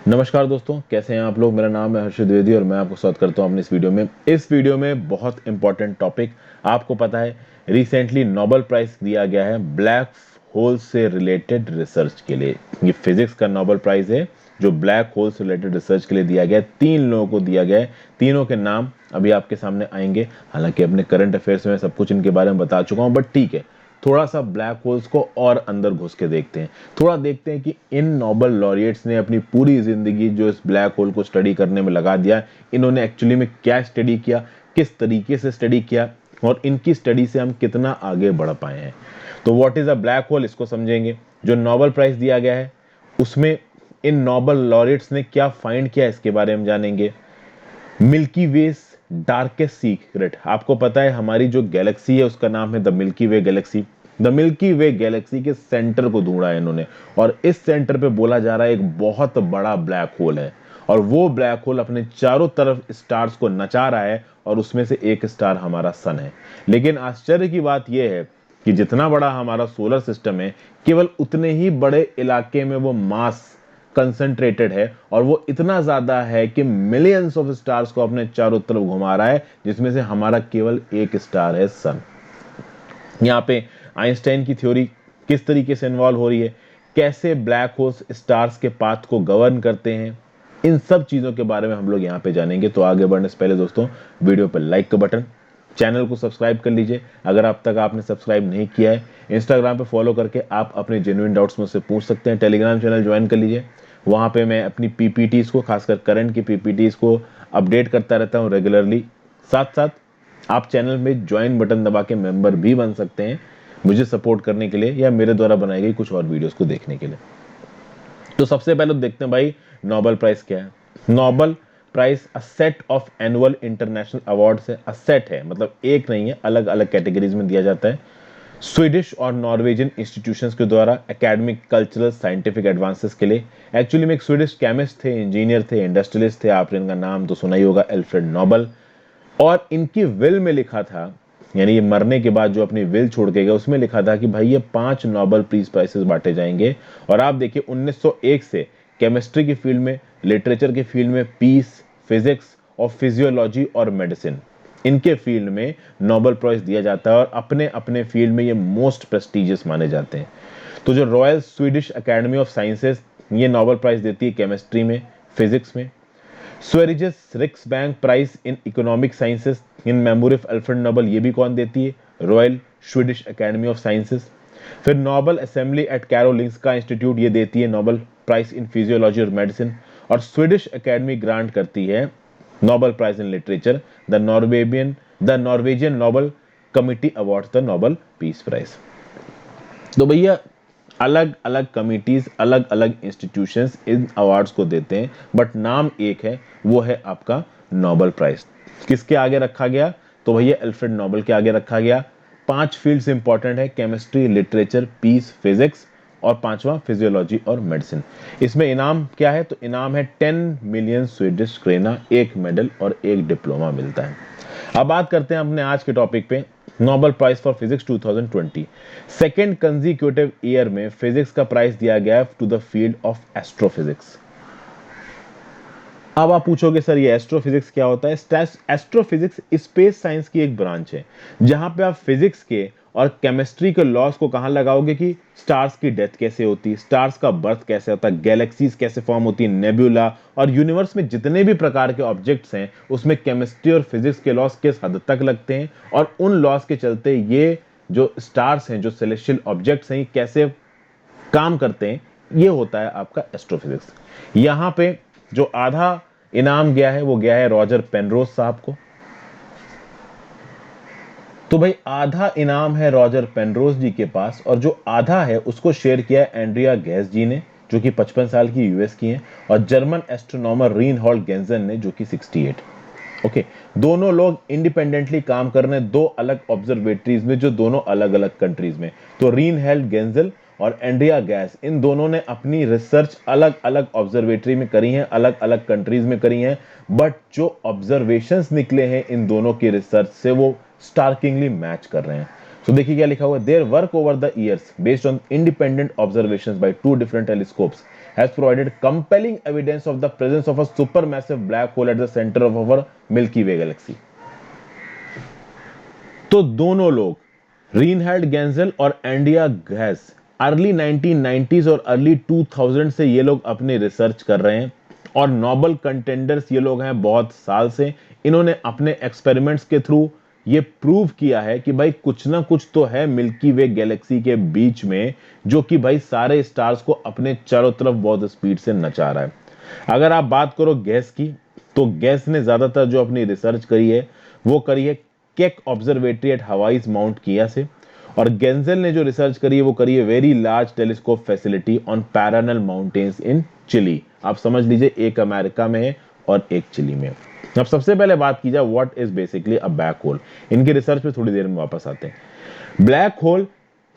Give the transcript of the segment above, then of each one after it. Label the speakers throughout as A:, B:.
A: नमस्कार दोस्तों, कैसे हैं आप लोग। मेरा नाम है हर्षित द्विवेदी और मैं आपको स्वागत करता हूं अपनी इस वीडियो में बहुत इंपॉर्टेंट टॉपिक। आपको पता है रिसेंटली नोबेल प्राइज दिया गया है ब्लैक होल से रिलेटेड रिसर्च के लिए। ये फिजिक्स का नोबेल प्राइज है जो ब्लैक होल से रिलेटेड रिसर्च के लिए दिया गया है। 3 लोगों को दिया गया है, तीनों के नाम अभी आपके सामने आएंगे। हालांकि अपने करंट अफेयर्स में सब कुछ इनके बारे में बता चुका हूं, बट ठीक है, थोड़ा सा ब्लैक होल्स को और अंदर घुस के देखते हैं। थोड़ा देखते हैं कि इन नोबेल लॉरिएट्स ने अपनी पूरी जिंदगी जो इस ब्लैक होल को स्टडी करने में लगा दिया, इन्होंने एक्चुअली में क्या स्टडी किया, किस तरीके से स्टडी किया और इनकी स्टडी से हम कितना आगे बढ़ पाए हैं। तो what is a black hole, इसको समझेंगे। जो नोबेल प्राइज दिया गया है उसमें इन नोबेल लॉरिएट्स ने क्या फाइंड किया, इसके बारे में जानेंगे। मिल्की वे डार्केस्ट सीक्रेट, आपको पता है हमारी जो गैलेक्सी है उसका नाम है the milky way Galaxy. The milky way Galaxy के सेंटर को ढूंढा है इन्होंने और इस सेंटर पे बोला जा रहा है एक बहुत बड़ा ब्लैक होल है और वो ब्लैक होल अपने चारों तरफ स्टार्स को नचा रहा है और उसमें से एक स्टार हमारा सन है। लेकिन आश्चर्य की बात यह है कि जितना बड़ा हमारा सोलर सिस्टम है, केवल उतने ही बड़े इलाके में वो मास कंसंट्रेटेड है और वो इतना ज्यादा है कि मिलियंस ऑफ स्टार्स को अपने चारों तरफ घुमा रहा है, जिसमें से हमारा केवल एक स्टार है सन। यहाँ पे आइंस्टाइन की थ्योरी किस तरीके से इन्वॉल्व हो रही है, कैसे ब्लैक होल्स स्टार्स के पाथ को गवर्न करते हैं, इन सब चीजों के बारे में हम लोग यहाँ पे जानेंगे। तो आगे बढ़ने से पहले दोस्तों, वीडियो पर लाइक का बटन, चैनल को सब्सक्राइब कर लीजिए अगर अब तक आपने सब्सक्राइब नहीं किया है। इंस्टाग्राम पे फॉलो करके आप अपने जेन्युइन डाउट्स मुझसे पूछ सकते हैं। टेलीग्राम चैनल ज्वाइन कर लीजिए, वहां पे मैं अपनी पीपीटीज को, खासकर करंट की पीपीटीज को अपडेट करता रहता हूँ रेगुलरली। साथ साथ आप चैनल में ज्वाइन बटन दबा के मेंबर भी बन सकते हैं मुझे सपोर्ट करने के लिए या मेरे द्वारा बनाई गई कुछ और वीडियोस को देखने के लिए। तो सबसे पहले तो देखते हैं भाई नोबेल प्राइज क्या है। Nobel prize a set of annual international awards है। अ सेट है मतलब एक नहीं है, अलग अलग कैटेगरीज में दिया जाता है। स्वीडिश और नॉर्वेजियन इंस्टीट्यूशंस के द्वारा एकेडमिक, कल्चरल, साइंटिफिक एडवांसेस के लिए। एक्चुअली में एक स्वीडिश केमिस्ट थे, इंजीनियर थे, इंडस्ट्रियलिस्ट थे, आपने इनका नाम तो सुना ही होगा, एल्फ्रेड नोबेल। और इनकी विल में लिखा था, यानी ये मरने के बाद जो अपनी विल छोड़ के गया उसमें लिखा था कि भाई ये 5 नोबेल पीस प्राइजेस बांटे जाएंगे। और आप देखिए 1901 से केमिस्ट्री की फील्ड में, लिटरेचर की फील्ड में, पीस, फिजिक्स और फिजियोलॉजी और मेडिसिन, इनके फील्ड में नोबेल प्राइज दिया जाता है और अपने अपने फील्ड में ये मोस्ट प्रेस्टिजियस माने जाते हैं। तो जो Royal Swedish Academy of Sciences ये नोबेल प्राइज देती है केमिस्ट्री में, फिजिक्स में। Sveriges Riksbank prize in economic sciences in memory of Alfred Nobel, ये भी कौन देती है, Royal Swedish Academy of Sciences. फिर Nobel Assembly at Karolinska Institute ये देती है नोबेल प्राइज इन फिजियोलॉजी और मेडिसिन। और स्वीडिश एकेडमी ग्रांट करती है Nobel prize in literature, the Norwegian Nobel Committee awards the Nobel peace prize. तो भैया अलग अलग कमिटीज, अलग अलग इंस्टीट्यूशंस इन अवार्ड्स को देते हैं, बट नाम एक है, वो है आपका नोबेल प्राइज। किसके आगे रखा गया, तो भैया अल्फ्रेड नोबेल के आगे रखा गया। 5 फील्ड्स इंपॉर्टेंट है, केमिस्ट्री, लिटरेचर, पीस, फिजिक्स और पांचवा फिजियोलॉजी और मेडिसिन। इसमें इनाम क्या है, तो इनाम है 10 मिलियन स्वीडिश क्रेना, एक मेडल और एक डिप्लोमा मिलता है। अब बात करते हैं अपने आज के टॉपिक पे, Nobel prize for physics 2020। Second consecutive year में फिजिक्स का प्राइज दिया गया to the field of astrophysics. अब आप पूछोगे सर ये एस्ट्रोफिजिक्स क्या होता है। एस्ट्रोफिजिक्स स्पेस साइंस की एक ब्रांच है जहां पे आप फिजिक्स के और केमिस्ट्री के लॉस को कहां लगाओगे कि स्टार्स की डेथ कैसे होती है, स्टार्स का बर्थ कैसे होता है, गैलेक्सीज कैसे फॉर्म होती है, नेब्यूला और यूनिवर्स में जितने भी प्रकार के ऑब्जेक्ट्स हैं उसमें केमिस्ट्री और फिजिक्स के लॉस किस हद तक लगते हैं और उन लॉस के चलते ये जो स्टार्स हैं, जो सेलेस्टियल ऑब्जेक्ट्स हैं, ये कैसे काम करते हैं, ये होता है आपका एस्ट्रोफिजिक्स। यहां पे जो आधा इनाम गया है वो गया है रॉजर पेनरोज साहब को। तो भाई आधा इनाम है रॉजर पेनरोज जी के पास और जो आधा है उसको शेयर किया है एंड्रिया गैस जी ने, जो कि 55 साल की यूएस की हैं, और जर्मन एस्ट्रोनॉमर रीनहोल्ड गेंजन ने, जो कि 68। ओके, दोनों लोग इंडिपेंडेंटली काम कर रहे हैं दो अलग ऑब्जर्वेटरीज में, जो दोनों अलग अलग कंट्रीज में। तो रीनहेल्ड गेंजल और एंड्रिया गैस, इन दोनों ने अपनी रिसर्च अलग अलग ऑब्जर्वेटरी में करी है, अलग अलग कंट्रीज में करी है, बट जो ऑब्जर्वेशंस निकले हैं इन दोनों की रिसर्च से वो स्टार्किंगली मैच कर रहे हैं। तो देखिए क्या लिखा हुआ है, their work over the years based on independent observations by two different telescopes has provided compelling evidence of the presence of a supermassive black hole at the center of our Milky Way galaxy. तो दोनों लोग रीनहार्ड गेंजेल और एंडिया gas early 1990s और early 2000 से ये लोग अपनी research कर रहे हैं और नोबेल कंटेंडर्स ये लोग हैं बहुत साल से। इन्होंने अपने एक्सपेरिमेंट्स के थ्रू ये प्रूव किया है कि भाई कुछ ना कुछ तो है मिल्की वे गैलेक्सी के बीच में जो कि भाई सारे स्टार्स को अपने चारों तरफ बहुत स्पीड से नचा रहा है। अगर आप बात करो गैस की, तो गैस ने ज्यादातर जो अपनी रिसर्च करी है वो करी है केक ऑब्जर्वेटरी एट हवाईज माउंट किया से, और गेंजेल ने जो रिसर्च करी है वो करी है very large telescope facility on Paranal mountains in Chile. आप समझ लीजिए एक अमेरिका में है और एक चिली में। अब सबसे पहले बात की जाए what is basically a black hole. इनकी रिसर्च पे थोड़ी देर में वापस आते हैं। ब्लैक होल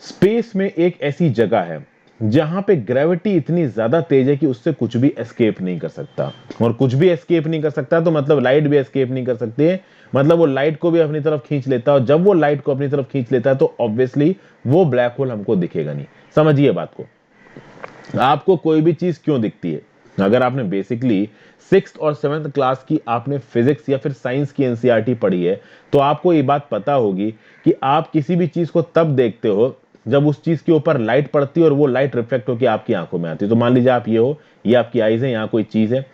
A: स्पेस में एक ऐसी जगह है जहां पे ग्रेविटी इतनी ज्यादा तेज है कि उससे कुछ भी एस्केप नहीं कर सकता, और कुछ भी एस्केप नहीं कर सकता तो मतलब लाइट भी एस्केप नहीं कर सकती है, मतलब वो लाइट को भी अपनी तरफ खींच लेता है, और जब वो लाइट को अपनी तरफ खींच लेता है तो ऑब्वियसली वो ब्लैक होल हमको दिखेगा नहीं। समझिए बात को। आपको कोई भी चीज क्यों दिखती है? अगर आपने बेसिकली 6th और 7th क्लास की आपने फिजिक्स या फिर साइंस की एनसीईआरटी पढ़ी है तो आपको ये बात पता होगी कि आप किसी भी चीज को तब देखते हो जब उस चीज के ऊपर लाइट पड़ती है और वो लाइट रिफ्लेक्ट होकर आपकी आंखों में आती है। तो मान लीजिए आप ये हो, ये आपकी आईज है, यहाँ कोई चीज है,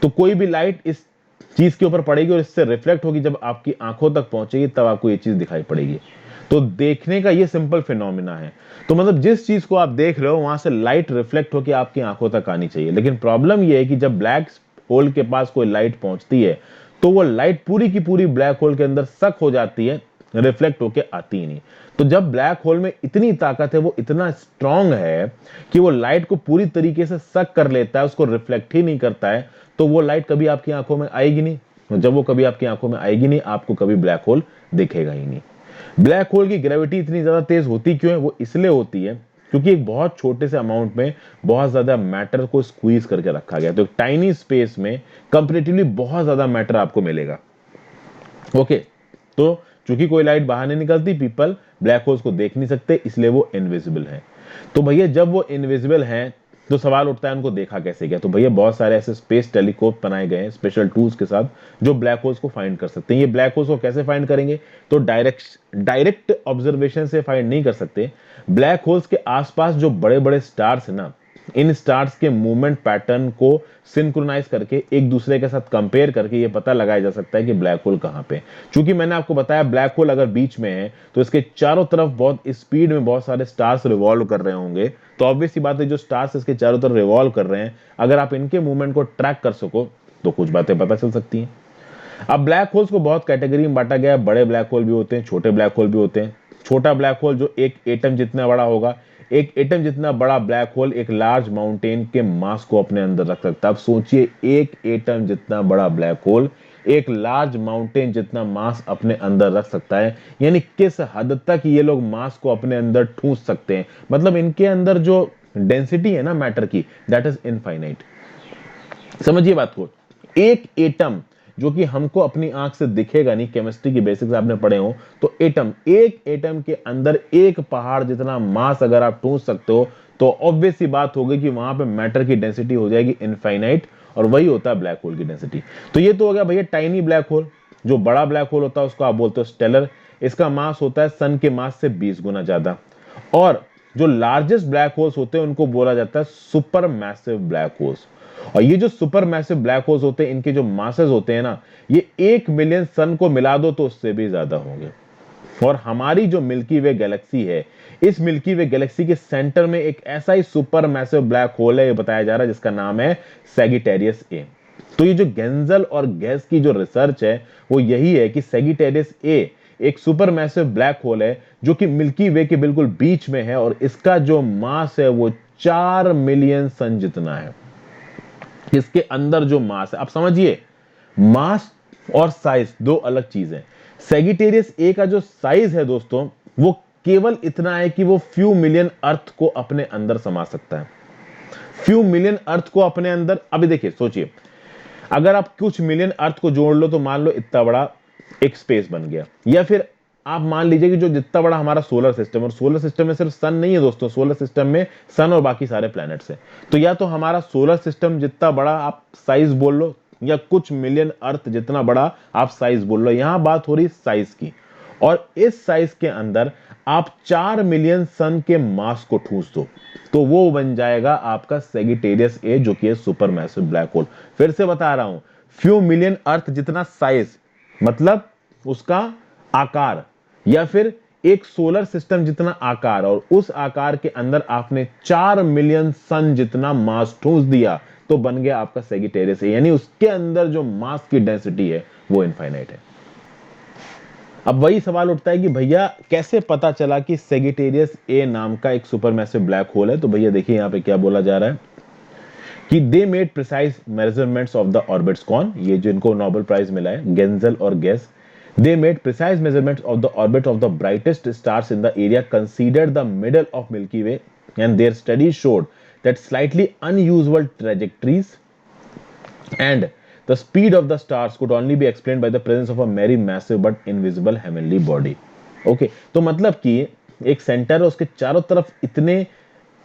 A: तो कोई भी लाइट इस चीज के ऊपर पड़ेगी और इससे रिफ्लेक्ट होगी, जब आपकी आंखों तक पहुंचेगी तब आपको ये चीज दिखाई पड़ेगी। तो देखने का ये सिंपल फिनोमिना है। तो मतलब जिस चीज को आप देख रहे हो वहां से लाइट रिफ्लेक्ट होकर आपकी आंखों तक आनी चाहिए, लेकिन प्रॉब्लम ये है कि जब ब्लैक होल के पास कोई लाइट पहुंचती है तो वो लाइट पूरी की पूरी ब्लैक होल के अंदर सक हो जाती है, रिफ्लेक्ट होके आती ही नहीं। तो जब ब्लैक होल में इतनी ताकत है, वो इतना स्ट्रांग है कि वो लाइट को पूरी तरीके से सक कर लेता है, उसको रिफ्लेक्ट ही नहीं करता है, तो वो लाइट कभी आपकी आंखों में आएगी नहीं। जब वो कभी आपकी आंखों में आएगी नहीं, आपको कभी ब्लैक होल दिखेगा ही नहीं। ब्लैक होल की ग्रेविटी इतनी ज्यादा तेज होती क्यों है? वो इसलिए होती है क्योंकि एक बहुत छोटे से अमाउंट में बहुत ज्यादा मैटर को स्क्वीज करके रखा गया। तो एक टाइनी स्पेस में कंपैरेटिवली बहुत ज्यादा मैटर आपको मिलेगा। ओके, तो चूंकि कोई लाइट बाहर नहीं निकलती, पीपल ब्लैक होल्स को देख नहीं सकते, इसलिए वो इनविजिबल हैं। तो भैया जब वो इनविजिबल हैं तो सवाल उठता है उनको देखा कैसे गया? तो भैया बहुत सारे ऐसे स्पेस टेलीस्कोप बनाए गए हैं स्पेशल टूल्स के साथ जो ब्लैक होल्स को फाइंड कर सकते हैं। ये ब्लैक होल्स को कैसे फाइंड करेंगे? तो डायरेक्ट ऑब्जर्वेशन से फाइंड नहीं कर सकते। ब्लैक होल्स के आसपास जो बड़े बड़े स्टार्स है ना, इन स्टार्स के मूवमेंट पैटर्न को सिंक्रोनाइज करके एक दूसरे के साथ कंपेयर करके ये पता लगाया जा सकता है कि ब्लैक होल कहां पे। चूंकि मैंने आपको बताया ब्लैक होल अगर बीच में है तो इसके चारों तरफ बहुत स्पीड में बहुत सारे स्टार्स रिवॉल्व कर रहे होंगे, तो ऑब्वियस सी बात है जो स्टार्स इसके चारों तरफ रिवॉल्व कर रहे हैं, अगर आप इनके मूवमेंट को ट्रैक कर सको तो कुछ बातें पता चल सकती हैं। अब ब्लैक होल्स को बहुत कैटेगरी में बांटा गया है। बड़े ब्लैक होल भी होते हैं, छोटे ब्लैक होल भी होते हैं। छोटा ब्लैक होल जो एक एटम जितना बड़ा होगा, एक एटम जितना बड़ा ब्लैक होल एक लार्ज माउंटेन के मास को अपने अंदर रख सकता है। अब सोचिए, एक एटम जितना बड़ा ब्लैक होल एक लार्ज माउंटेन जितना मास अपने अंदर रख सकता है, यानी किस हद तक ये लोग मास को अपने अंदर ठूंस सकते हैं। मतलब इनके अंदर जो डेंसिटी है ना मैटर की, दैट इज इनफाइनाइट। समझिए बात को। एक एटम जो कि हमको अपनी आंख से दिखेगा नहीं, केमिस्ट्री की बेसिक्स आपने पढ़े हो, तो एटम, एक एटम के अंदर एक पहाड़ जितना मास अगर आप ठूंस सकते हो तो ऑब्वियस सी बात होगी कि वहां पे मैटर की डेंसिटी हो जाएगी इनफाइनाइट, और वही होता है ब्लैक होल की डेंसिटी। तो ये तो हो गया भैया टाइनी ब्लैक होल। जो बड़ा ब्लैक होल होता है उसको आप बोलते हो स्टेलर। इसका मास होता है सन के मास से 20 गुना ज्यादा। और जो लार्जेस्ट ब्लैक होल्स होते हैं उनको बोला जाता है सुपर मैसिव ब्लैक होल्स। और ये जो सुपर मैसिव ब्लैक होल्स होते हैं, इनके जो मासेस होते हैं ना, ये 1 मिलियन सन को मिला दो तो उससे भी ज्यादा होंगे। और हमारी जो मिल्की वे गैलेक्सी है, इस मिल्की वे गैलेक्सी के सेंटर में एक ऐसा ही सुपर मैसिव ब्लैक होल है, ये बताया जा रहा है, जिसका नाम है सैगिटेरियस ए। तो ये जो गेंजल और गैस की जो रिसर्च है वो यही है कि सैगिटेरियस ए एक सुपर मैसिव ब्लैक होल है जो कि मिल्की वे के बिल्कुल बीच में है, और इसका जो मास है वो 4 मिलियन सन जितना है। इसके अंदर जो मास है, आप समझिए, मास और साइज दो अलग चीज है। सैगिटेरियस ए का जो साइज है दोस्तों, वो केवल इतना है कि वो फ्यू मिलियन अर्थ को अपने अंदर समा सकता है। फ्यू मिलियन अर्थ को अपने अंदर। अभी देखिए, सोचिए, अगर आप कुछ मिलियन अर्थ को जोड़ लो तो मान लो इतना बड़ा एक स्पेस बन गया, या फिर आप मान लीजिए कि जो जितना बड़ा हमारा सोलर सिस्टम, और सोलर सिस्टम में सिर्फ सन नहीं है दोस्तों, सोलर सिस्टम में सन और बाकी सारे प्लैनेट्स हैं। तो या तो हमारा सोलर सिस्टम जितना बड़ा आप साइज बोल लो, या कुछ मिलियन अर्थ जितना बड़ा आप साइज बोल लो, यहां बात हो रही साइज की। और इस साइज के अंदर आप 4 मिलियन सन के मास को ठूस दो, तो वो बन जाएगा आपका सेगिटेरियस ए, जो कि है सुपर मैसिव ब्लैक होल। फिर से बता रहा हूं, फ्यू मिलियन अर्थ जितना साइज, मतलब उसका आकार, या फिर एक सोलर सिस्टम जितना आकार, और उस आकार के अंदर आपने 4 मिलियन सन जितना मास ठूस दिया, तो बन गया आपका सेगिटेरियस ए, यानी उसके अंदर जो मास की डेंसिटी है वो इनफाइनाइट है। अब वही सवाल उठता है कि भैया कैसे पता चला कि सेगिटेरियस ए नाम का एक सुपरमैसिव ब्लैक होल है। तो भैया देखिए यहां पे क्या बोला जा रहा है कि they made precise measurements of the orbits. कौन? ये जिनको नोबेल प्राइज मिला है, गेंजल और guess. They made precise measurements of the orbit of the brightest stars in the area considered the middle of Milky Way, and their studies showed that slightly unusual trajectories and the speed of the stars could only be explained by the presence of a very massive but invisible heavenly body. Okay, तो मतलब कि एक centre है, उसके चारों तरफ इतने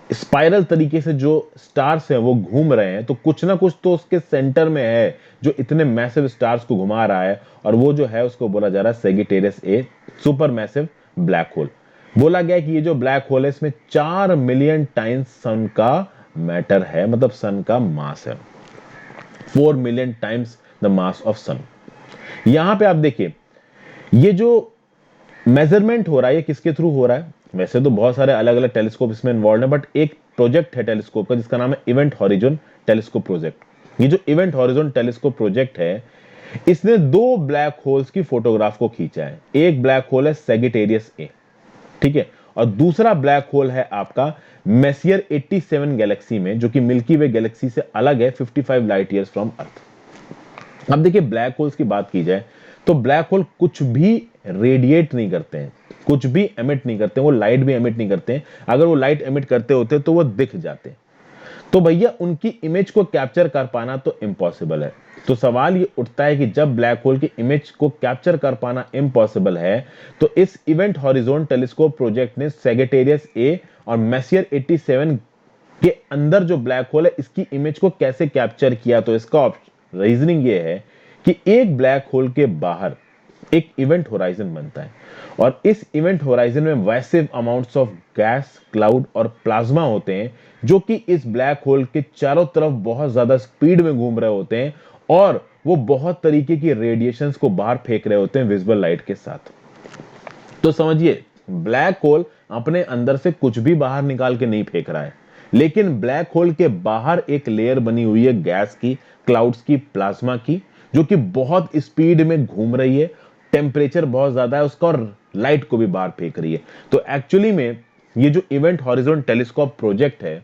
A: spiral तरीके से जो स्टार्स हैं वो घूम रहे हैं, तो कुछ ना कुछ तो उसके सेंटर में है जो इतने मैसिव स्टार्स को घुमा रहा है, और वो जो है उसको बोला जा रहा है सेगिटेरियस ए, सुपर मैसिव ब्लैक होल। बोला गया कि ये जो ब्लैक होल है इसमें 4 मिलियन टाइम्स सन का मैटर है, मतलब सन का मास है, 4 million times the mass of sun. यहां पे आप देखिए ये जो मेजरमेंट हो रहा है ये किसके थ्रू हो रहा है? वैसे तो बहुत सारे अलग अलग टेलीस्कोप इसमें इन्वॉल्व है, बट एक प्रोजेक्ट है टेलीस्कोप का जिसका नाम है इवेंट हॉरिजॉन टेलीस्कोप प्रोजेक्ट। ये जो इवेंट हॉरिजॉन टेलीस्कोप प्रोजेक्ट है, इसने 2 ब्लैक होल्स की फोटोग्राफ को खींचा है। एक ब्लैक होल है सेगिटेरियस ए, ठीक है, और दूसरा ब्लैक होल है आपका मेसियर 87 गैलेक्सी में, जो कि मिल्की वे गैलेक्सी से अलग है 55 लाइट ईयर्स फ्रॉम अर्थ। अब देखिए ब्लैक होल्स की बात की जाए तो ब्लैक होल कुछ भी रेडिएट नहीं करते हैं, कुछ भी एमिट नहीं करते, वो लाइट भी एमिट नहीं करते हैं। अगर वो लाइट एमिट करते होते तो वो दिख जाते, तो भैया उनकी इमेज को कैप्चर कर पाना तो इम्पॉसिबल है। तो सवाल ये उठता है कि जब ब्लैक होल की इमेज को कैप्चर कर पाना इम्पॉसिबल है, तो इस इवेंट हॉरिजॉन टेलीस्कोप प्रोजेक्ट ने सेगिटेरियस ए और मेसियर 87 के अंदर जो ब्लैक होल है इसकी इमेज को कैसे कैप्चर किया? तो इसका रीजनिंग ये है कि एक ब्लैक होल के बाहर एक इवेंट होराइजन बनता है, और इस इवेंट होराइजन में massive amounts of gas, cloud और प्लाज्मा होते हैं, जो कि इस ब्लैक होल के चारों तरफ बहुत ज्यादा स्पीड में घूम रहे होते हैं, और वो बहुत तरीके की रेडिएशंस को बाहर फेंक रहे होते हैं विजिबल लाइट के साथ। तो समझिए ब्लैक होल अपने अंदर से कुछ भी बाहर निकाल के नहीं फेंक रहा है, लेकिन ब्लैक होल के बाहर एक लेयर बनी हुई है गैस की, क्लाउड्स की, प्लाज्मा की, जो कि बहुत स्पीड में घूम रही है, टेम्परेचर बहुत ज्यादा है उसका, और लाइट को भी बाहर फेंक रही है। तो एक्चुअली में ये जो इवेंट हॉरिजॉन टेलीस्कोप प्रोजेक्ट है,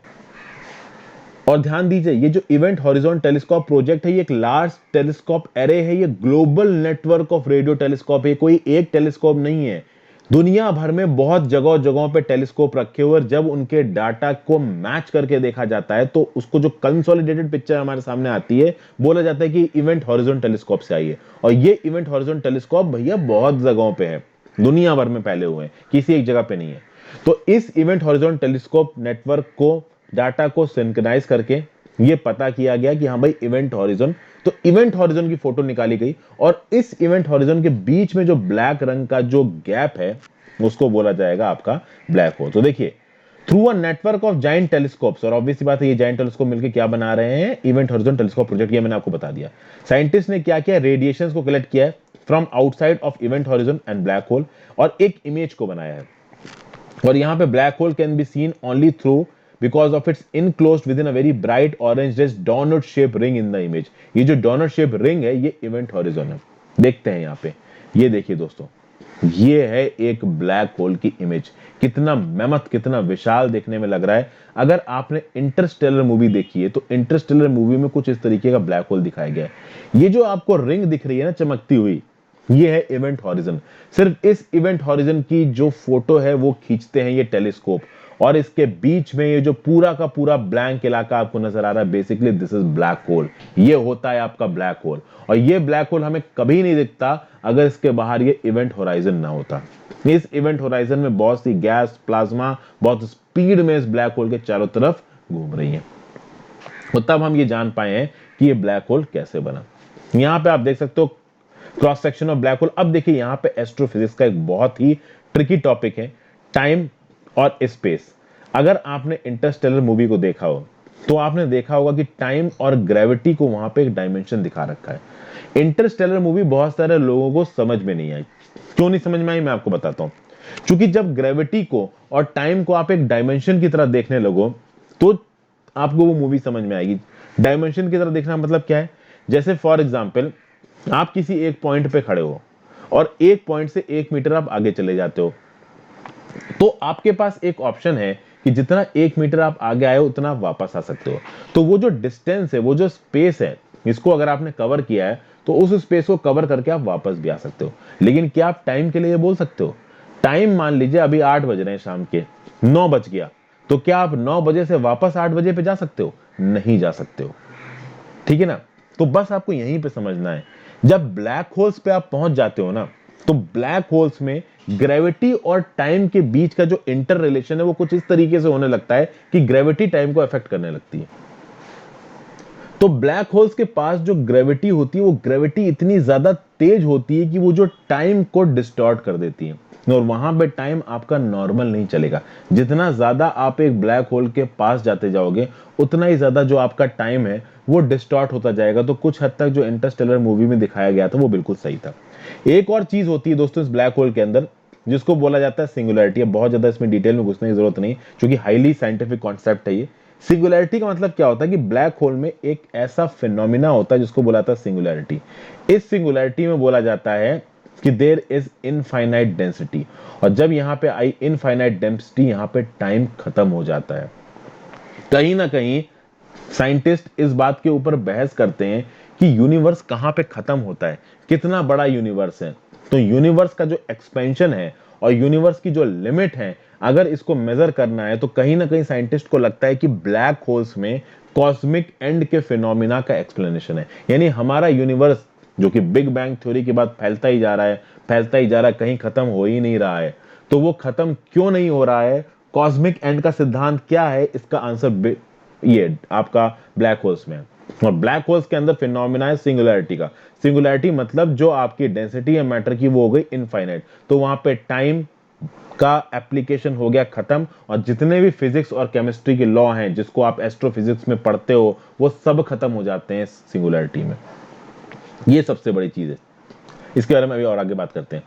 A: और ध्यान दीजिए ये जो इवेंट हॉरिजॉन टेलीस्कोप प्रोजेक्ट है ये एक लार्ज टेलीस्कोप एरे है, ये global network of radio telescope है, कोई एक टेलीस्कोप नहीं है। दुनिया भर में बहुत जगह जगहों पे टेलीस्कोप रखे हुए, और जब उनके डाटा को मैच करके देखा जाता है तो उसको जो कंसोलिडेटेड पिक्चर हमारे सामने आती है, बोला जाता है कि इवेंट हॉरिजॉन टेलीस्कोप से आई है। और ये इवेंट हॉरिजॉन टेलीस्कोप भैया बहुत जगहों पे है, दुनिया भर में फैले हुए हैं, किसी एक जगह पे नहीं है। तो इस इवेंट हॉरिजॉन टेलीस्कोप नेटवर्क को, डाटा को सिंक्रोनाइज करके ये पता किया गया कि हाँ भाई इवेंट हॉरिजॉन, तो इवेंट हॉरिजॉन की फोटो निकाली गई, और इस इवेंट हॉरिजॉन के बीच में जो ब्लैक रंग का जो गैप है उसको बोला जाएगा आपका ब्लैक होल। तो देखिए through a network of giant telescopes, और ऑब्वियसली बात है ये जाइंट टेलीस्कोप मिलकर क्या बना रहे हैं? Event horizon telescope project. ये मैंने आपको बता दिया। साइंटिस्ट ने क्या किया? रेडिएशंस को कलेक्ट किया है from outside of event horizon and black hole, और एक इमेज को बनाया है। और यहां पे black hole can be seen only through because of its enclosed within a very bright orange red donut shaped ring in the image। ये जो donut shaped ring है ये इवेंट हॉरिजॉन है। देखते हैं यहाँ पे, ये देखिए दोस्तों, ये है एक ब्लैक होल की इमेज। कितना मेहमत, कितना विशाल देखने में लग रहा है। अगर आपने इंटरस्टेलर मूवी देखी है तो इंटरस्टेलर मूवी में कुछ इस तरीके का ब्लैक होल दिखाया गया है। ये जो आपको रिंग दिख रही है ना चमकती हुई, ये है इवेंट हॉरिजन। सिर्फ इस इवेंट हॉरिजन की जो फोटो है वो खींचते हैं ये टेलीस्कोप, और इसके बीच में ये जो पूरा का पूरा ब्लैंक इलाका आपको नजर आ रहा है, basically this is black hole. ये होता है आपका ब्लैक होल, और ये ब्लैक होल हमें कभी नहीं दिखता अगर इसके बाहर ये इवेंट होराइजन ना होता। इस इवेंट होराइजन में बहुत सी गैस, प्लाज्मा बहुत स्पीड में इस ब्लैक होल के चारों तरफ घूम रही है। तो तब हम ये जान पाए हैं कि ये ब्लैक होल कैसे बना। यहां पे आप देख सकते हो cross section of black hole. अब देखिए यहां पे एस्ट्रोफिजिक्स का एक बहुत ही ट्रिकी टॉपिक है, टाइम और स्पेस। अगर आपने इंटरस्टेलर मूवी को देखा हो तो आपने देखा होगा कि टाइम और ग्रेविटी को वहां पे एक डायमेंशन दिखा रखा है। इंटरस्टेलर मूवी बहुत सारे लोगों को समझ में नहीं आई। क्यों नहीं समझ में आई, मैं आपको बताता हूं। क्योंकि जब ग्रेविटी को और टाइम को आप एक डायमेंशन की तरह देखने लगो तो आपको वो मूवी समझ में आएगी। डायमेंशन की तरह देखना मतलब क्या है? जैसे फॉर एग्जाम्पल आप किसी एक पॉइंट पे खड़े हो और एक पॉइंट से 1 मीटर आप आगे चले जाते हो, तो आपके पास एक ऑप्शन है कि जितना 1 मीटर आप आगे आए हो उतना आप वापस आ सकते हो। तो वो जो डिस्टेंस है, वो जो स्पेस है, इसको अगर आपने कवर किया है तो उस स्पेस को कवर करके आप वापस भी आ सकते हो। लेकिन क्या आप टाइम के लिए ये बोल सकते हो? टाइम मान लीजिए अभी 8 बज रहे हैं शाम के, 9 बज गया, तो क्या आप 9 बजे से वापस 8 बजे पे जा सकते हो? नहीं जा सकते हो। ठीक है ना? तो बस आपको यहीं पे समझना है। जब ब्लैक होल्स पे आप पहुंच जाते हो ना, तो ब्लैक होल्स में ग्रेविटी और टाइम के बीच का जो इंटर रिलेशन है वो कुछ इस तरीके से होने लगता है कि ग्रेविटी टाइम को अफेक्ट करने लगती है। तो ब्लैक होल्स के पास जो ग्रेविटी होती है वो ग्रेविटी इतनी ज्यादा तेज होती है कि वो जो टाइम को डिस्टॉर्ट कर देती है और वहां पे टाइम आपका नॉर्मल नहीं चलेगा। जितना ज्यादा आप एक ब्लैक होल के पास जाते जाओगे उतना ही ज्यादा जो आपका टाइम है वो डिस्टॉर्ट होता जाएगा। तो कुछ हद तक जो इंटरस्टेलर मूवी में दिखाया गया था वो बिल्कुल सही था। एक और चीज होती है दोस्तों इस ब्लैक होल के अंदर, जिसको बोला जाता है सिंगुलैरिटी। अब बहुत ज्यादा इसमें डिटेल में घुसने की जरूरत नहीं, क्योंकि हाईली साइंटिफिक कॉन्सेप्ट है ये। सिंगुलैरिटी का मतलब क्या होता है कि ब्लैक होल में एक ऐसा फिनोमिना होता है जिसको बोला जाता है सिंगुलैरिटी। इस सिंगुलैरिटी में बोला जाता है कि देयर इज इनफाइनाइट डेंसिटी, और जब यहां पे आई इनफाइनाइट डेंसिटी, यहां पे टाइम खत्म हो जाता है। कहीं ना कहीं साइंटिस्ट इस बात के ऊपर बहस करते हैं कि यूनिवर्स कहां पे खत्म होता है, कितना बड़ा यूनिवर्स है। तो यूनिवर्स का जो एक्सपेंशन है और यूनिवर्स की जो लिमिट है, अगर इसको मेजर करना है तो कहीं ना कहीं साइंटिस्ट को लगता है कि ब्लैक होल्स में कॉस्मिक एंड के फिनोमिना का एक्सप्लेनेशन है। यानी हमारा यूनिवर्स जो कि बिग बैंग थ्योरी के बाद फैलता ही जा रहा है, फैलता ही जा रहा है, कहीं खत्म हो ही नहीं रहा है। तो वो खत्म क्यों नहीं हो रहा है, कॉस्मिक एंड का सिद्धांत क्या है, इसका आंसर ये आपका ब्लैक होल्स में है। और ब्लैक होल्स के अंदर फिनोमिना है सिंगुलैरिटी का। सिंगुलैरिटी मतलब जो आपकी डेंसिटी है मैटर की वो हो गई इनफाइनाइट, तो वहां पे टाइम का एप्लीकेशन हो गया खत्म, और जितने भी फिजिक्स और केमिस्ट्री के लॉ हैं जिसको आप एस्ट्रोफिजिक्स में पढ़ते हो वो सब खत्म हो जाते हैं सिंगुलैरिटी में। ये सबसे बड़ी चीज है। इसके बारे में अभी और आगे बात करते हैं।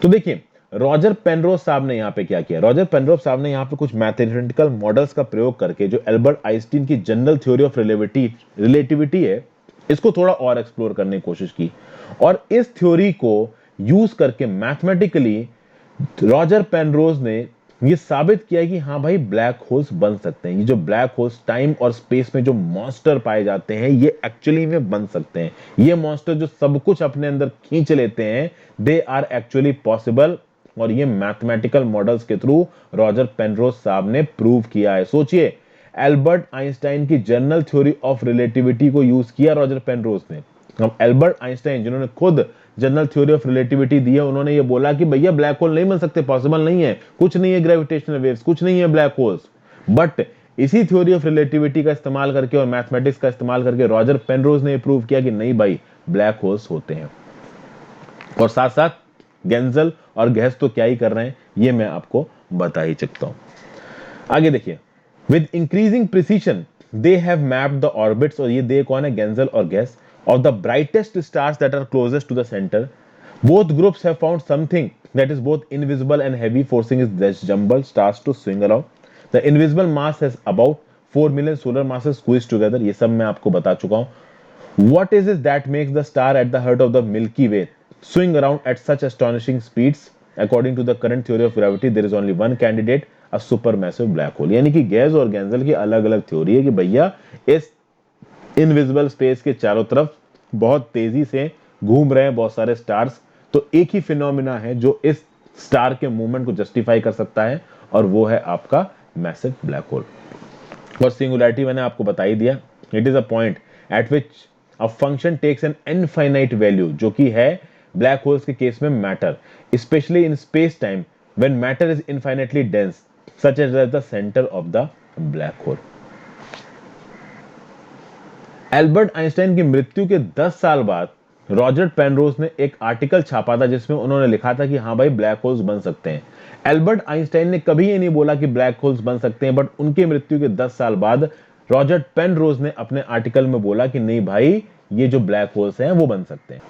A: तो देखिए रॉजर पेनरोज साहब ने यहाँ पे क्या किया। रॉजर पेनरोज साहब ने यहाँ पे कुछ मैथमेटिकल मॉडल्स का प्रयोग करके जो एल्बर्ट आइंस्टीन की जनरल थ्योरी ऑफ रिलेटिविटी है, इसको थोड़ा और एक्सप्लोर करने की कोशिश की। और इस थ्योरी को यूज करके मैथमेटिकली रॉजर पेनरोज ने ये साबित किया कि हाँ भाई ब्लैक होल्स बन सकते हैं। ये जो ब्लैक होल्स टाइम और स्पेस में जो मॉन्स्टर पाए जाते हैं ये एक्चुअली में बन सकते हैं। ये मॉन्स्टर जो सब कुछ अपने अंदर खींच लेते हैं, दे आर एक्चुअली पॉसिबल। और ये मैथमेटिकल मॉडल्स के थ्रू रॉजर पेनरोज साहब ने प्रूव किया है। सोचिए एल्बर्ट आइंस्टाइन की जनरल थ्योरी ऑफ रिलेटिविटी को यूज किया रॉजर पेनरोज ने। अब एल्बर्ट आइंस्टाइन जिन्होंने खुद जनरल थ्योरी ऑफ रिलेटिविटी दी है, उन्होंने ये बोला कि भैया ब्लैक होल नहीं बन सकते, पॉसिबल नहीं है, कुछ नहीं है ग्रेविटेशनल वेव्स, कुछ नहीं है ब्लैक होल्स। बट इसी थ्योरी ऑफ रिलेटिविटी का इस्तेमाल करके और मैथमेटिक्स का इस्तेमाल करके रॉजर पेनरोज ने प्रूव किया कि नहीं भाई ब्लैक होल्स होते हैं। और साथ साथ गेंजल और गैस तो क्या ही कर रहे हैं ये मैं आपको बता ही सकता हूं। आगे देखिए, with increasing precision they have mapped the orbits, और ये दे कौन है, गेंजल और Ghez, of the brightest stars that are closest to the centre. Both groups have found something that is both invisible and heavy, forcing its jumbled stars to swing around. The invisible mass has about 4 million solar masses squeezed together. ये सब मैं आपको बता चुका हूं। What is it that makes the star at the heart of the Milky Way swing around at such astonishing speeds? According to the current theory of gravity, there is only one candidate, a supermassive black hole. यानी कि gas और गेंजल की अलग अलग theory है कि भैया इस इनविजिबल स्पेस के चारों तरफ बहुत तेजी से घूम रहे हैं बहुत सारे स्टार्स। तो एक ही फिनोमिना है जो इस स्टार के मूवमेंट को जस्टिफाई कर सकता है, और वो है आपका मैसिव ब्लैक होल। और सिंगुलैरिटी मैंने आपको बता ही दिया। It is a point at which a function takes an infinite value, जो कि है ब्लैक होल्स के केस में matter, especially in space time when matter is infinitely dense such as the centre of the black hole. Albert Einstein की मृत्यु के 10 साल बाद रॉजर पेनरोज ने एक आर्टिकल छापा था जिसमें उन्होंने लिखा था कि हाँ भाई ब्लैक होल्स बन सकते हैं। एल्बर्ट आइंस्टाइन ने कभी ये नहीं बोला कि ब्लैक होल्स बन सकते हैं, बट उनके मृत्यु के 10 साल बाद रॉजर पेनरोज ने अपने आर्टिकल में बोला कि नहीं भाई ये जो ब्लैक होल्स हैं वो बन सकते हैं।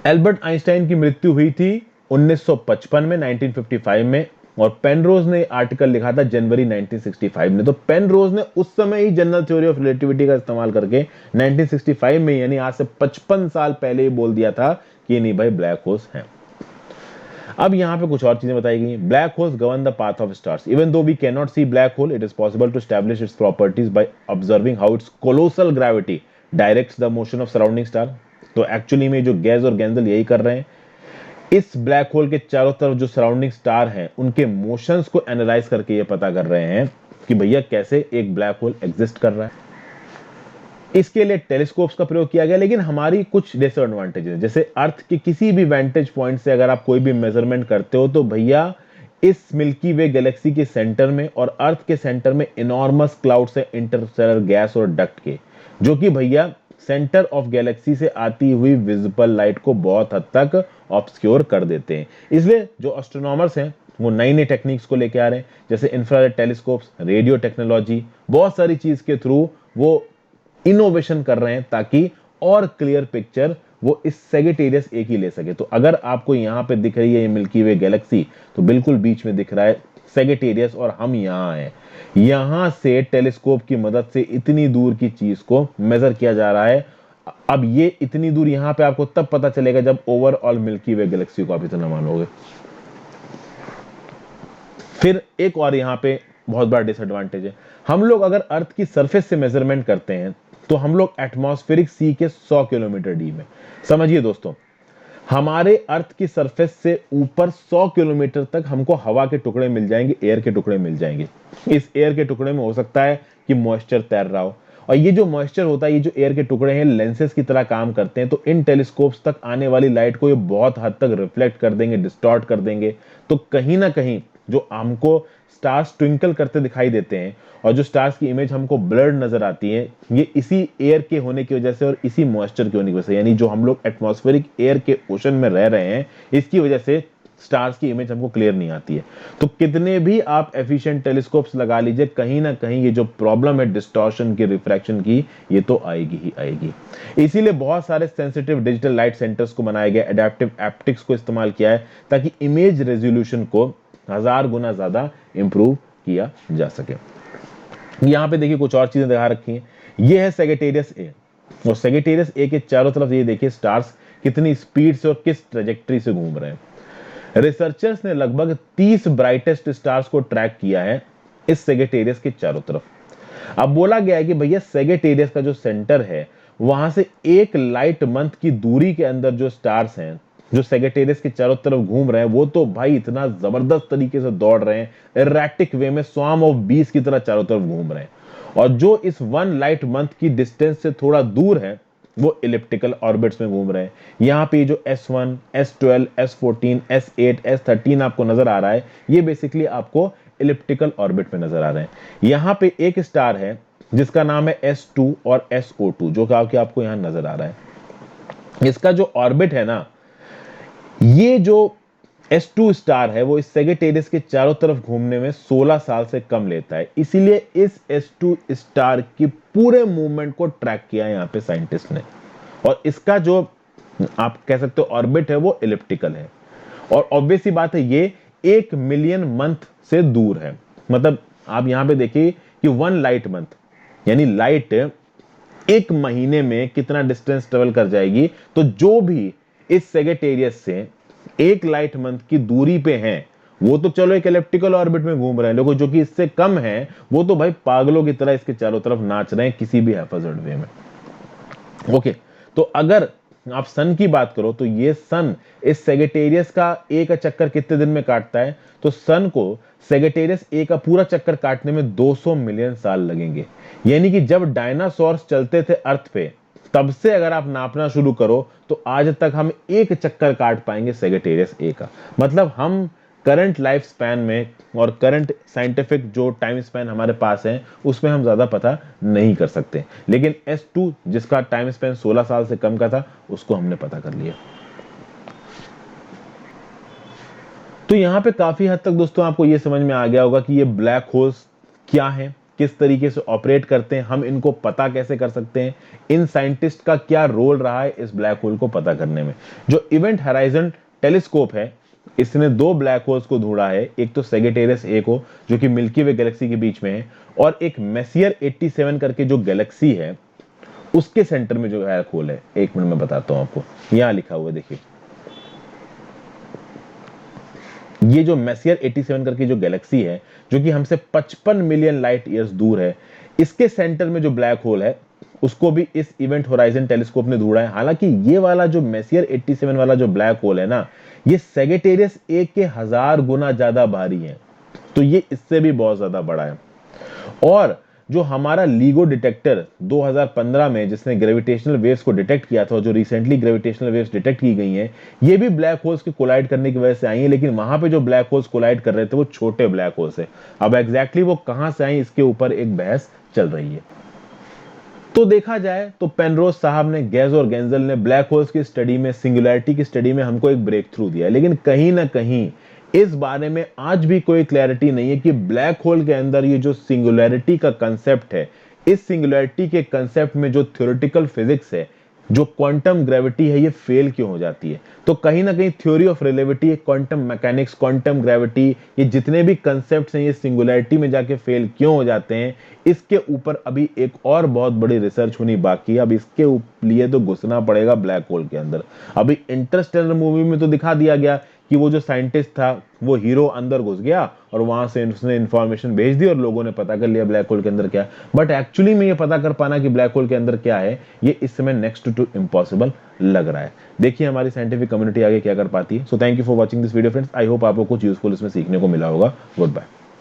A: एल्बर्ट आइंस्टाइन की मृत्यु हुई थी 1955 में, 1955 में, और पेनरोज ने आर्टिकल लिखा था जनवरी 1965 में। तो पेनरोज ने उस समय ही जनरल थ्योरी ऑफ रिलेटिविटी का इस्तेमाल करके 1965 में, यानी आज से 55 साल पहले ही बोल दिया था कि ये नहीं भाई ब्लैक होल्स हैं। अब यहां पे कुछ और चीजें बताई गई। Black holes govern the path of stars. Even though we can not see black hole, it is possible to establish its properties by observing how its colossal gravity directs the motion of surrounding star. तो actually में जो gas और गेंजल यही कर रहे हैं, इस black hole के चारों तरफ जो सराउंडिंग स्टार हैं उनके मोशंस को एनालाइज करके ये पता कर रहे हैं कि भैया कैसे एक ब्लैक होल एग्जिस्ट कर रहा है। इसके लिए टेलीस्कोप्स का प्रयोग किया गया, लेकिन हमारी कुछ डिसएडवांटेजेस है। जैसे अर्थ के किसी भी वेंटेज पॉइंट से अगर आप कोई भी मेजरमेंट करते हो तो भैया इस मिल्की वे गैलेक्सी के सेंटर में और अर्थ के सेंटर में इनॉर्मस क्लाउड्स है इंटरस्टेलर गैस और डक्ट के, जो कि भैया सेंटर ऑफ गैलेक्सी से आती हुई विजिबल लाइट को बहुत हद तक ऑब्सक्योर कर देते हैं। इसलिए जो एस्ट्रोनॉमर्स हैं वो नई नई टेक्निक्स को लेके आ रहे हैं, जैसे इंफ्रारेड टेलीस्कोप्स, रेडियो टेक्नोलॉजी, बहुत सारी चीज के थ्रू वो इनोवेशन कर रहे हैं ताकि और क्लियर पिक्चर वो इस सेजिटेरियस ए की ले सके। तो अगर आपको यहां पे दिख रही है ये मिल्की वे गैलेक्सी, तो बिल्कुल बीच में दिख रहा है सेजिटेरियस और हम यहां हैं। यहां से टेलीस्कोप की मदद से इतनी दूर की चीज को मेजर किया जा रहा है। अब ये इतनी दूर यहां पे आपको तब पता चलेगा जब ओवरऑल मिल्की वे गैलेक्सी को आप इतना मानोगे। फिर एक और यहां पे बहुत बड़ा डिसएडवांटेज है, हम लोग अगर अर्थ की सरफेस से मेजरमेंट करते हैं तो हम लोग एटमॉस्फेरिक सी के 100 किलोमीटर डी में, समझिए दोस्तों, हमारे अर्थ की सरफेस से ऊपर 100 किलोमीटर तक हमको हवा के टुकड़े मिल जाएंगे, एयर के टुकड़े मिल जाएंगे। इस एयर के टुकड़े में हो सकता है कि मॉइस्चर तैर रहा हो, और ये जो मॉइस्चर होता है, ये जो एयर के टुकड़े हैं लेंसेज की तरह काम करते हैं, तो इन टेलीस्कोप्स तक आने वाली लाइट को ये बहुत हद तक रिफ्लेक्ट कर देंगे, डिस्टॉर्ट कर देंगे। तो कहीं ना कहीं जो हमको स्टार्स ट्विंकल करते दिखाई देते हैं और जो स्टार्स की इमेज हमको ब्लर्ड नजर आती है, ये इसी एयर के होने की वजह से और इसी मॉइस्चर के होने की वजह से, यानी जो हम लोग एटमॉस्फेरिक एयर के ओशन में रह रहे हैं, इसकी वजह से स्टार्स की इमेज हमको क्लियर नहीं आती है। तो कितने भी आप एफिशिएंट टेलीस्कोप्स लगा लीजिए, कहीं ना कहीं ये जो प्रॉब्लम है डिस्टॉर्शन की, रिफ्रैक्शन की, ये तो आएगी ही आएगी। इसीलिए बहुत सारे सेंसिटिव डिजिटल लाइट सेंटर्स को बनाया गया, एडेप्टिव ऑप्टिक्स को इस्तेमाल किया है ताकि इमेज रेजोल्यूशन को 1000 गुना ज्यादा इंप्रूव किया जा सके। यहां पे देखिए कुछ और चीजें दिखा रखी हैं। ये है सेजिटेरियस ए, और सेजिटेरियस ए के चारों तरफ ये देखिए स्टार्स कितनी स्पीड से और किस ट्रेजेक्टरी से घूम रहे हैं। रिसर्चर्स ने लगभग 30 ब्राइटेस्ट स्टार्स को ट्रैक किया है इस सेजिटेरियस के चारों तरफ। अब बोला गया है कि भैया सेजिटेरियस का जो सेंटर है वहां से एक लाइट मंथ की दूरी के अंदर जो स्टार्स हैं जो सेजिटेरियस के चारों तरफ घूम रहे हैं, वो तो भाई इतना जबरदस्त तरीके से दौड़ रहे हैं, एरेटिक वे में स्वार्म ऑफ बीस की तरह चारों तरफ घूम रहे हैं। और जो इस 1 लाइट मंथ की डिस्टेंस से थोड़ा दूर है वो इलिप्टिकल ऑर्बिट्स में घूम रहे हैं। यहाँ पे जो S1, S12, S14, S8, S13 आपको नजर आ रहा है, ये बेसिकली आपको इलिप्टिकल ऑर्बिट में नजर आ रहे हैं। यहाँ पे एक स्टार है जिसका नाम है S2 और SO2, जो कि आपको यहाँ नजर आ रहा है। इसका जो ऑर्बिट है ना, ये जो S2 स्टार है वो इस सेजिटेरियस के चारों तरफ घूमने में 16 साल से कम लेता है। इसीलिए इस S2 स्टार की पूरे मूवमेंट को ट्रैक किया है यहाँ पे साइंटिस्ट ने, और इसका जो आप कह सकते हो ऑर्बिट है वो इलिप्टिकल है। और ऑब्वियस सी बात है ये 1 मिलियन मंथ से दूर है। मतलब आप यहां पे देखिए कि 1 लाइट मंथ, यानी लाइट एक महीने में कितना डिस्टेंस ट्रेवल कर जाएगी। तो जो भी इस सेजिटेरियस से 1 लाइट मंथ की दूरी पे हैं वो तो चलो एक इलिप्टिकल ऑर्बिट में घूम रहे हैं, लेकिन जो कि इससे कम है वो तो भाई पागलों की तरह इसके चारों तरफ नाच रहे हैं किसी भी हैफाजर्ड वे में। ओके, तो अगर आप सन की बात करो तो ये सन इस सेजिटेरियस का ए का चक्कर कितने दिन में काटता है, तो सन को सेजिटेरियस ए का पूरा चक्कर काटने में 200 मिलियन साल लगेंगे। यानी कि जब डायनासोर्स चलते थे अर्थ पे तब से अगर आप नापना शुरू करो तो आज तक हम एक चक्कर काट पाएंगे सेजिटेरियस ए का। मतलब हम करंट लाइफ स्पैन में और करंट साइंटिफिक जो टाइम स्पैन हमारे पास है उसमें हम ज्यादा पता नहीं कर सकते, लेकिन S2 जिसका टाइम स्पैन 16 साल से कम का था उसको हमने पता कर लिया। तो यहां पे काफी हद तक दोस्तों आपको यह समझ में आ गया होगा कि ये ब्लैक होल्स क्या है, किस तरीके से ऑपरेट करते हैं, हम इनको पता कैसे कर सकते हैं, इन साइंटिस्ट का क्या रोल रहा है इस ब्लैक होल को पता करने में। जो इवेंट होराइजन टेलीस्कोप है इसने दो ब्लैक होल्स को ढूंढा है, एक तो सेजिटेरियस ए को जो कि मिल्की वे गैलेक्सी के बीच में है, और एक मेसियर 87 करके जो गैलेक्सी है उसके सेंटर में जो ब्लैक होल है। एक मिनट में बताता हूं आपको, यहां लिखा हुआ है देखिए, ये जो मेसियर 87 करके जो गैलेक्सी है जो कि हमसे 55 मिलियन लाइट ईयर्स दूर है, इसके सेंटर में जो ब्लैक होल है उसको भी इस इवेंट होराइजन टेलीस्कोप ने ढूंढा है। हालांकि ये वाला जो मेसियर 87 वाला जो ब्लैक होल है ना, ये सेजिटेरियस ए के 1000 गुना ज्यादा भारी है, तो ये इससे भी बहुत ज्यादा बड़ा है। और जो हमारा LIGO डिटेक्टर 2015 में जिसने ग्रेविटेशनल वेव्स को डिटेक्ट किया था, जो रिसेंटली ग्रेविटेशनल वेव्स डिटेक्ट की गई हैं, ये भी ब्लैक होल्स के कोलाइड करने की वजह से आई हैं, लेकिन वहां पे जो ब्लैक होल्स कोलाइड कर रहे थे वो छोटे ब्लैक होल्स है। अब एग्जैक्टली वो कहां से आई इसके ऊपर एक बहस चल रही है। तो देखा जाए तो पेनरोज साहब ने, गैज और गेंजल ने ब्लैक होल्स की स्टडी में, सिंगुलैरिटी की स्टडी में हमको एक ब्रेक थ्रू दिया है, लेकिन कहीं ना कहीं इस बारे में आज भी कोई क्लैरिटी नहीं है कि ब्लैक होल के अंदर ये जो सिंगुलैरिटी का कंसेप्ट है, इस सिंगुलैरिटी के कंसेप्ट में जो थ्योरेटिकल फिजिक्स है, जो क्वांटम ग्रेविटी है, ये फेल क्यों हो जाती है। तो कहीं ना कहीं theory of relativity, quantum mechanics, quantum gravity, ये जितने भी कंसेप्ट्स हैं ये सिंगुलैरिटी में जाके फेल क्यों हो जाते हैं, इसके ऊपर अभी एक और बहुत बड़ी रिसर्च होनी बाकी है। अब इसके लिए तो घुसना पड़ेगा ब्लैक होल के अंदर। अभी इंटरस्टेलर मूवी में तो दिखा दिया गया कि वो जो साइंटिस्ट था वो हीरो अंदर घुस गया और वहां से उसने इंफॉर्मेशन भेज दी और लोगों ने पता कर लिया ब्लैक होल के अंदर क्या है। बट एक्चुअली में ये पता कर पाना कि ब्लैक होल के अंदर क्या है, ये इस समय नेक्स्ट टू इम्पॉसिबल लग रहा है। देखिए हमारी साइंटिफिक कम्युनिटी आगे क्या कर पाती है। So thank you for watching this video friends. I hope आपको कुछ यूजफुल इसमें सीखने को मिला होगा। Good bye.